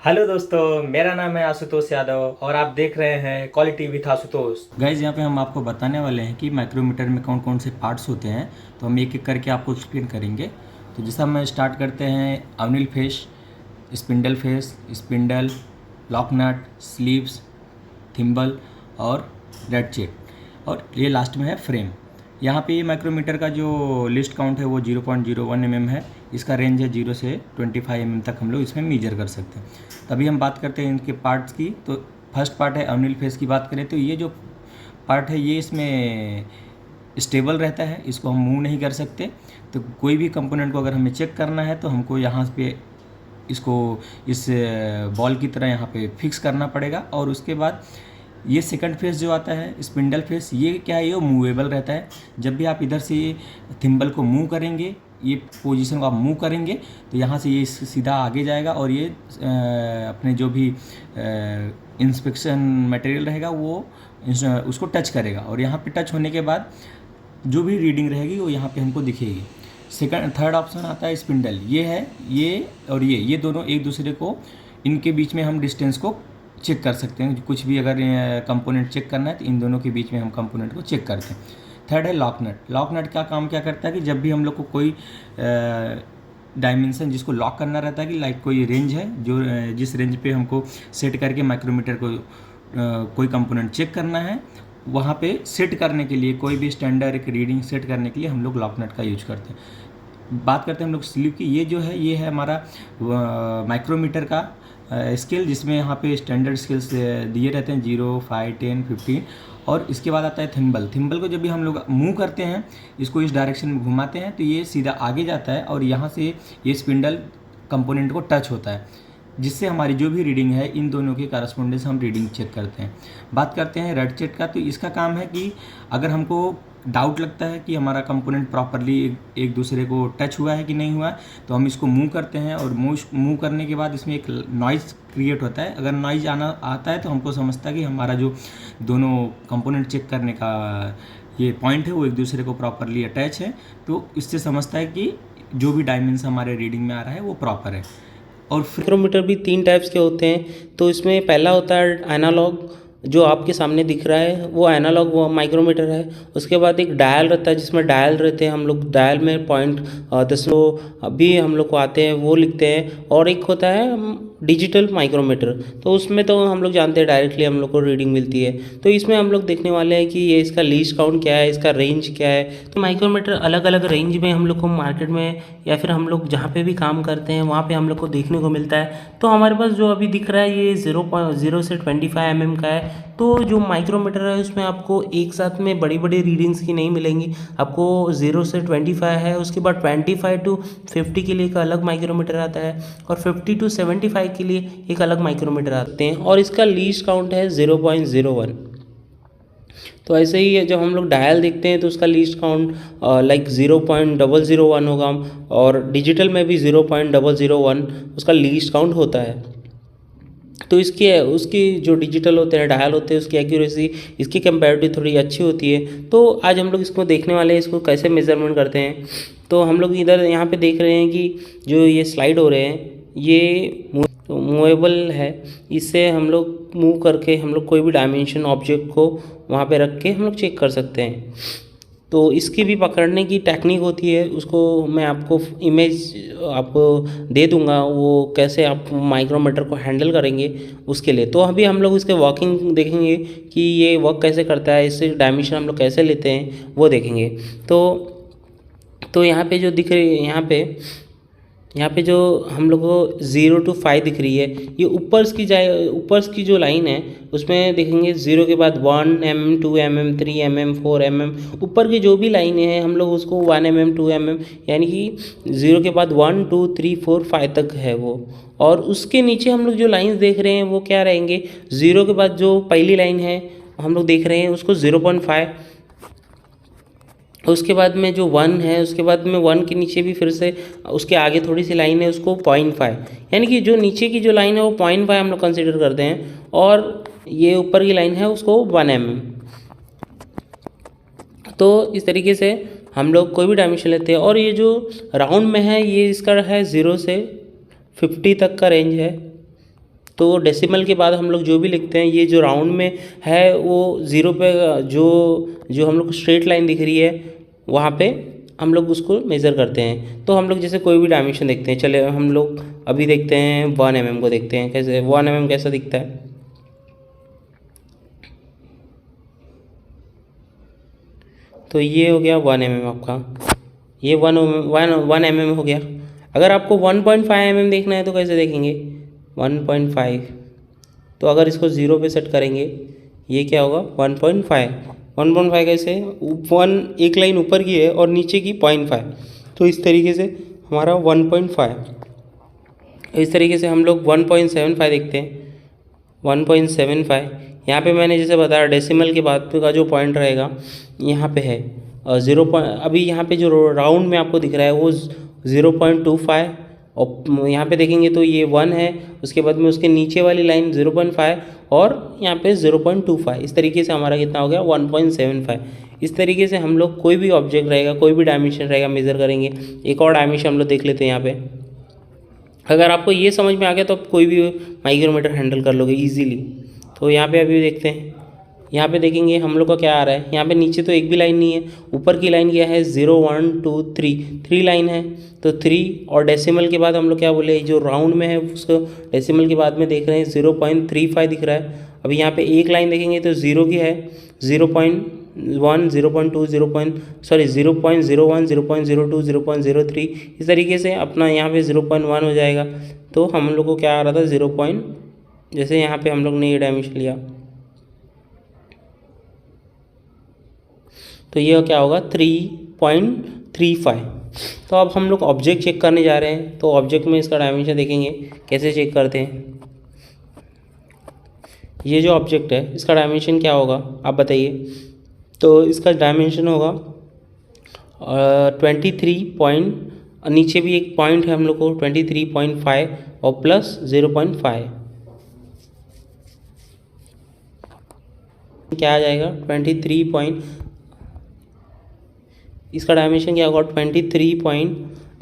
Hello दोस्तों, मेरा नाम है आशुतोष यादव और आप देख रहे हैं क्वालिटी विथ आशुतोष। गाइज यहाँ पे हम आपको बताने वाले हैं कि माइक्रोमीटर में कौन कौन से पार्ट्स होते हैं। तो हम एक एक करके आपको एक्सप्लेन करेंगे। तो जैसा हम स्टार्ट करते हैं, anvil face, spindle face, spindle, lock nut, sleeves, thimble और रेड चेक, और ये लास्ट में है फ्रेम। यहाँ पे ये माइक्रोमीटर का जो लिस्ट काउंट है वो 0.01 mm है। इसका रेंज है 0 से 25 mm तक हम लोग इसमें मेजर कर सकते हैं। तभी हम बात करते हैं इनके पार्ट्स की। तो फर्स्ट पार्ट है अवनिल फेस की बात करें तो ये जो पार्ट है ये इसमें स्टेबल रहता है, इसको हम मूव नहीं कर सकते। तो कोई भी कंपोनेंट को अगर हमें चेक करना है तो हमको यहाँ पे इसको इस बॉल की तरह यहाँ पे फिक्स करना पड़ेगा। और उसके बाद ये सेकंड फेस जो आता है स्पिंडल फेस, ये क्या है, ये मूवेबल रहता है। जब भी आप इधर से ये थिम्बल को मूव करेंगे, ये पोजीशन को आप मूव करेंगे तो यहाँ से ये सीधा आगे जाएगा और ये अपने जो भी इंस्पेक्शन मटेरियल रहेगा वो उसको टच करेगा, और यहाँ पे टच होने के बाद जो भी रीडिंग रहेगी वो यहाँ पे हमको दिखेगी। सेकंड थर्ड ऑप्शन आता है स्पिंडल। ये है, ये और ये दोनों एक दूसरे को, इनके बीच में हम डिस्टेंस को चेक कर सकते हैं। कुछ भी अगर कंपोनेंट चेक करना है तो इन दोनों के बीच में हम कंपोनेंट को चेक करते हैं। थर्ड है लॉक नट। लॉक नट का काम क्या करता है कि जब भी हम लोग को कोई डायमेंशन जिसको लॉक करना रहता है, कि लाइक कोई रेंज है जो जिस रेंज पे हमको सेट करके माइक्रोमीटर को कोई कंपोनेंट चेक करना है, वहाँ पे सेट करने के लिए कोई भी स्टैंडर्ड एक रीडिंग सेट करने के लिए हम लोग लॉक नट का यूज करते हैं। बात करते हैं हम लोग स्लीव की। ये जो है, ये है हमारा माइक्रोमीटर का स्केल, जिसमें यहाँ पे स्टैंडर्ड स्केल्स दिए रहते हैं 0, 5, 10, 15। और इसके बाद आता है थिम्बल। थिम्बल को जब भी हम लोग मूव करते हैं, इसको इस डायरेक्शन में घुमाते हैं तो ये सीधा आगे जाता है और यहाँ से ये स्पिंडल कंपोनेंट को टच होता है, जिससे हमारी जो भी रीडिंग है इन दोनों के करस्पॉन्डेंस हम रीडिंग चेक करते हैं। बात करते हैं रेड चेक का। तो इसका काम है कि अगर हमको डाउट लगता है कि हमारा कंपोनेंट प्रॉपरली एक दूसरे को टच हुआ है कि नहीं हुआ है, तो हम इसको मूव करते हैं, और मूव करने के बाद इसमें एक नॉइज़ क्रिएट होता है। अगर नॉइज़ आता है तो हमको समझता है कि हमारा जो दोनों कंपोनेंट चेक करने का ये पॉइंट है वो एक दूसरे को प्रॉपरली अटैच है। तो इससे समझता है कि जो भी डायमेंशन हमारे रीडिंग में आ रहा है वो प्रॉपर है। और माइक्रोमीटर भी 3 टाइप्स के होते हैं। तो इसमें पहला होता है एनालॉग, जो आपके सामने दिख रहा है वो एनालॉग वो माइक्रोमीटर है। उसके बाद एक डायल रहता है, जिसमें डायल रहते हैं, हम लोग डायल में पॉइंट दशमलव अभी हम लोग को आते हैं वो लिखते हैं। और एक होता है डिजिटल माइक्रोमीटर, तो उसमें तो हम लोग जानते हैं डायरेक्टली हम लोग को रीडिंग मिलती है। तो इसमें हम लोग देखने वाले हैं कि ये इसका लीस्ट काउंट क्या है, इसका रेंज क्या है। तो माइक्रोमीटर अलग अलग रेंज में हम लोग को मार्केट में या फिर हम लोग जहाँ पे भी काम करते हैं वहाँ पे हम लोग को देखने को मिलता है। तो हमारे पास जो अभी दिख रहा है ये 0.0 से 25 mm का है। तो जो माइक्रोमीटर है उसमें आपको एक साथ में बड़ी बड़ी रीडिंग्स की नहीं मिलेंगी। आपको 0 से 25 है, उसके बाद 25 to 50 के लिए एक अलग माइक्रोमीटर आता है, और 50 to 75 के लिए एक अलग माइक्रोमीटर आते हैं, और इसका लीस्ट काउंट है 0.01। तो ऐसे ही जब हम लोग डायल देखते हैं तो उसका लीस्ट काउंट लाइक 0.001 होगा, और डिजिटल में भी 0.001 उसका लीस्ट काउंट होता है। तो इसकी उसकी जो डिजिटल होते हैं डायल होते हैं उसकी एक्यूरेसी इसकी कंपैरेटिव थोड़ी अच्छी होती है। तो आज हम लोग इसको देखने वाले हैं, इसको कैसे मेज़रमेंट करते हैं। तो हम लोग इधर यहाँ पे देख रहे हैं कि जो ये स्लाइड हो रहे हैं ये मूवेबल है। इससे हम लोग मूव करके हम लोग कोई भी डायमेंशन ऑब्जेक्ट को वहाँ पे रख के हम लोग चेक कर सकते हैं। तो इसकी भी पकड़ने की टेक्निक होती है, उसको मैं आपको इमेज आपको दे दूंगा, वो कैसे आप माइक्रोमीटर को हैंडल करेंगे उसके लिए। तो अभी हम लोग इसके वर्किंग देखेंगे कि ये वर्क कैसे करता है, इससे डायमेंशन हम लोग कैसे लेते हैं वो देखेंगे। तो यहाँ पे जो दिख रही है, यहाँ पे जो हम लोग को 0 to 5 दिख रही है, ये ऊपर की जो लाइन है उसमें देखेंगे 0 के बाद 1 mm, 2 mm, 3 mm, 4 mm। ऊपर की जो भी लाइनें हैं हम लोग उसको 1 mm, 2 mm, यानी कि 0 के बाद 1, 2, 3, 4, 5 तक है वो। और उसके नीचे हम लोग जो लाइन्स देख रहे हैं वो क्या रहेंगे, 0 के बाद जो पहली लाइन है हम लोग देख रहे हैं उसको 0.5। उसके बाद में जो 1 है, उसके बाद में 1 के नीचे भी फिर से उसके आगे थोड़ी सी लाइन है उसको 0.5, यानी कि जो नीचे की जो लाइन है वो 0.5 हम लोग कंसिडर करते हैं, और ये ऊपर की लाइन है उसको 1 mm। तो इस तरीके से हम लोग कोई भी डायमेंशन लेते हैं। और ये जो राउंड में है ये इसका है 0 से 50 तक का रेंज है। तो डेसिमल के बाद हम लोग जो भी लिखते हैं, ये जो राउंड में है वो 0 पे जो हम लोग को स्ट्रेट लाइन दिख रही है वहाँ पे हम लोग उसको मेज़र करते हैं। तो हम लोग जैसे कोई भी डायमेंशन देखते हैं, चले हम लोग अभी देखते हैं 1 mm को देखते हैं, कैसे 1 mm कैसा दिखता है। तो ये हो गया 1 mm आपका, ये 1 mm हो गया। अगर आपको 1.5 mm देखना है तो कैसे देखेंगे, 1.5। तो अगर इसको 0 पे सेट करेंगे ये क्या होगा 1.5 कैसे, 1 एक लाइन ऊपर की है और नीचे की 0.5, तो इस तरीके से हमारा 1.5। इस तरीके से हम लोग 1.75 देखते हैं, 1.75। यहाँ पे मैंने जैसे बताया डेसिमल के बाद का जो पॉइंट रहेगा यहाँ पे है 0 अभी यहाँ पे जो राउंड में आपको दिख रहा है वो 0.25, और यहाँ पे देखेंगे तो ये 1 है, उसके बाद में उसके नीचे वाली लाइन 0.5 और यहाँ पे 0.25। इस तरीके से हमारा कितना हो गया 1.75। इस तरीके से हम लोग कोई भी ऑब्जेक्ट रहेगा, कोई भी डायमेंशन रहेगा मेज़र करेंगे। एक और डायमेंशन हम लोग देख लेते हैं यहाँ पे। अगर आपको ये समझ में आ गया तो आप कोई भी माइक्रोमीटर हैंडल कर लोगे ईजीली। तो यहाँ पे अभी देखते हैं, यहाँ पे देखेंगे हम लोग का क्या आ रहा है। यहाँ पे नीचे तो एक भी लाइन नहीं है, ऊपर की लाइन क्या है 0 1 2 3 लाइन है। तो 3 और डेसिमल के बाद हम लोग क्या बोले, जो राउंड में है उसको डेसिमल के बाद में देख रहे हैं 0.35 दिख रहा है। अभी यहाँ पे एक लाइन देखेंगे तो 0 की है, 0.1 0.2 0.01 0.02 0.03। इस तरीके से अपना यहाँ पे 0.1 हो जाएगा। तो हम लोग को क्या आ रहा था 0. जैसे यहाँ पे हम लोग ने ये डायमेंशन लिया तो ये क्या होगा 3.35। तो अब हम लोग ऑब्जेक्ट चेक करने जा रहे हैं। तो ऑब्जेक्ट में इसका डायमेंशन देखेंगे कैसे चेक करते हैं। ये जो ऑब्जेक्ट है इसका डायमेंशन क्या होगा आप बताइए। तो इसका डायमेंशन होगा 23 नीचे भी एक पॉइंट है हम लोग को 23.5 और प्लस 0.5 क्या आ जाएगा 23 इसका डायमेंशन क्या होगा 23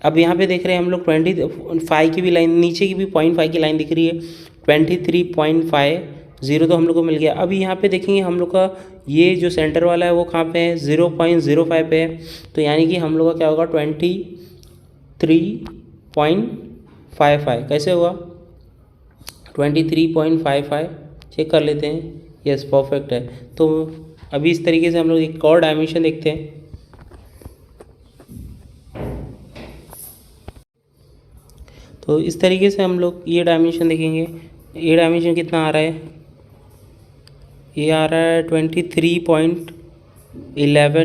अब यहाँ पे देख रहे हैं हम लोग 25 की भी लाइन, नीचे की भी 0.5 की लाइन दिख रही है। 23.50 तो हम लोग को मिल गया। अभी यहाँ पे देखेंगे हम लोग का ये जो सेंटर वाला है वो कहाँ पे है 0.05 पे है। तो यानी कि हम लोग का क्या होगा 23.55 कैसे होगा 23.55 चेक कर लेते हैं। यस परफेक्ट है। तो अभी इस तरीके से हम लोग एक और डायमेंशन देखते हैं। तो इस तरीके से हम लोग ये डायमेंशन देखेंगे। ये डायमेंशन कितना आ रहा है, ये आ रहा है 23.11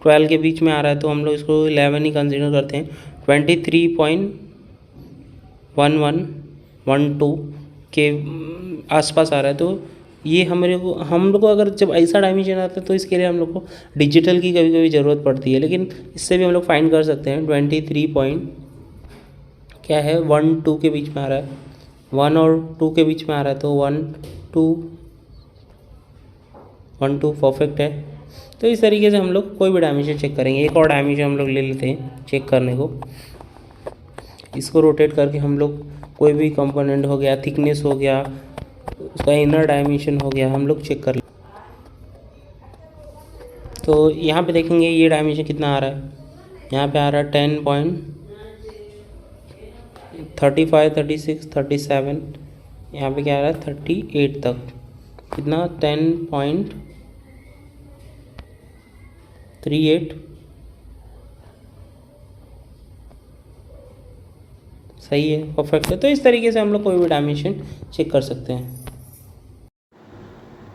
12 के बीच में आ रहा है। तो हम लोग इसको 11 ही कंसिडर करते हैं। 23.1112 के आसपास आ रहा है। तो ये हम लोग को अगर जब ऐसा डायमेंशन आता है तो इसके लिए हम लोग को डिजिटल की कभी कभी ज़रूरत पड़ती है, लेकिन इससे भी हम लोग फाइंड कर सकते हैं। 23 क्या है 1 2 के बीच में आ रहा है, 1 और 2 के बीच में आ रहा है। तो 1 2 परफेक्ट है। तो इस तरीके से हम लोग कोई भी डायमेंशन चेक करेंगे। एक और डायमेंशन हम लोग ले लेते हैं चेक करने को। इसको रोटेट करके हम लोग कोई भी कंपोनेंट हो गया, थिकनेस हो गया, उसका इनर डायमेंशन हो गया, हम लोग चेक कर लें। तो यहाँ पे देखेंगे ये डायमेंशन कितना आ रहा है। यहाँ पे आ रहा है 10.35 36 37। यहाँ पे क्या आ रहा है 38 तक। कितना 10.38 सही है, परफेक्ट है। तो इस तरीके से हम लोग कोई भी डायमेंशन चेक कर सकते हैं।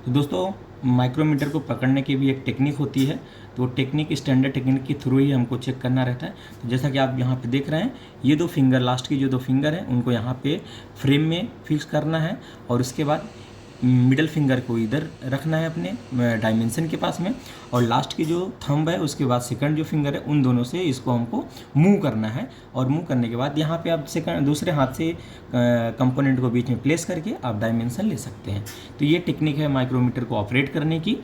तो दोस्तों माइक्रोमीटर को पकड़ने की भी एक टेक्निक होती है। तो वो टेक्निक स्टैंडर्ड टेक्निक के थ्रू ही हमको चेक करना रहता है। तो जैसा कि आप यहाँ पे देख रहे हैं, ये 2 फिंगर, लास्ट की जो 2 फिंगर हैं उनको यहाँ पे फ्रेम में फिक्स करना है, और उसके बाद मिडल फिंगर को इधर रखना है अपने डायमेंशन के पास में, और लास्ट की जो थंब है उसके बाद सेकंड जो फिंगर है उन दोनों से इसको हमको मूव करना है। और मूव करने के बाद यहाँ पे आप दूसरे हाथ से कंपोनेंट को बीच में प्लेस करके आप डायमेंशन ले सकते हैं। तो ये टेक्निक है माइक्रोमीटर को ऑपरेट करने की।